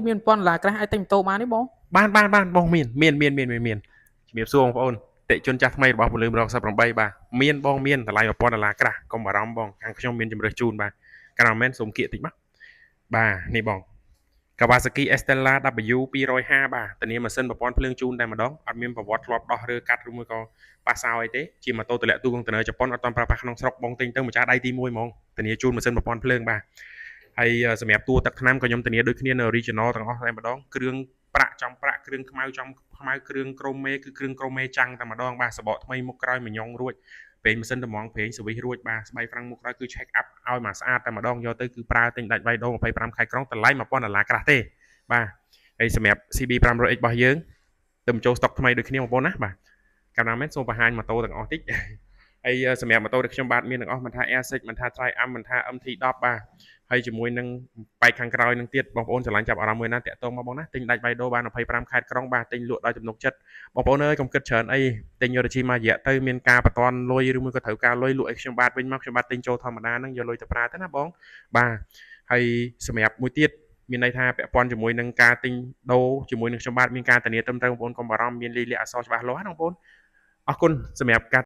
មានប៉ុនឡាក្រាស់អាចតែម៉ូតូបានទេបងបានបងមានជំរាបសួរបងប្អូនតេជនចាស់ថ្មីរបស់ពលឿន168បាទមានបងមានតម្លៃ$1000ក្រាស់កុំបារម្ភបងខាងខ្ញុំមានជំរើសជូនបាទកាលណាមែនសូមគៀកតិចបាទនេះបង Kawasaki Stella W 250បាទធានាម៉ាស៊ីនប្រព័ន្ធភ្លើងជូនតែម្ដងអត់មានប្រវត្តិធ្លាប់ដោះរើកាត់ឬមួយក៏ប៉ះសោអីទេជាម៉ូតូទម្លាក់ទូកុងតឺន័រជប៉ុនអត់ទាន់ប្រើប្រាស់ក្នុងស្រុកបងទិញទៅម្ចាស់ដៃទី1ហ្មងធានាជូនម៉ាស៊ីនប្រព័ន្ធភ្លើងបាទហើយសម្រាប់តួទឹកថ្នាំក៏ខ្ញុំធានាដូចគ្នានៅ original ទាំងអស់តែម្ដងគ្រឿងប្រាក់ចំប្រាក់គ្រឿងខ្មៅចំខ្មៅគ្រឿងក្រូមេគឺគ្រឿងក្រូមេចាំងតែម្ដងបាទសបកថ្មីមុខក្រោយមួយញងរួចពេញម៉ាស៊ីនតម្ងប្រេងសវិសរួចបាទស្បៃហ្វ្រាំងមុខក្រោយគឺ check up ឲ្យមកស្អាតតែម្ដងយកទៅគឺប្រើទិញដាច់វាយដូង25ខែក្រុងតម្លៃ$1000ក្រាស់ទេបាទហើយសម្រាប់ CB 500X របស់យើងទៅបញ្ចូលស្តុកថ្មីដូចគ្នាបងប្អូនណាបាទកាលណាមែនសូមបង្ហាញម៉ូតូទាំងអស់តិចហើយសម្រាប់ម៉ូតូដែលខ្ញុំបាទមានទាំងអស់មិនថា Air6 មិនថា Triumph មិនថា MT10 បាទហើយជាមួយនឹងបែកខាងក្រោយនឹងទៀតបងប្អូនឆ្លាញ់ចាប់អារម្មណ៍មួយណាតាក់ទងមកបងណាទិញដាច់វាយដូរបាន25ខែក្រុងបាទទិញលក់ដោយទំនុកចិត្តបងប្អូនអើយកុំគិតច្រើនអីទិញយកទៅជិះមករយៈទៅមានការបន្ទាន់លុយឬមួយក៏ត្រូវការលុយលក់ឲ្យខ្ញុំបាទវិញមកខ្ញុំបាទទិញចូលធម្មតាហ្នឹងយកលុយទៅប្រើទៅណាបងបាទហើយសម្រាប់មួយទៀតមានន័យថាពាក់ព័ន្ធជាមួយនឹងការទិញដូរជាមួយនឹងខ្ញុំបាទមានការធានាត្រឹមត្រូវបងប្អូនកុំបារម្ភមានលិលាអក្សរច្បាស់លាស់ណាបងប្អូនអរគុណសម្រាប់ការ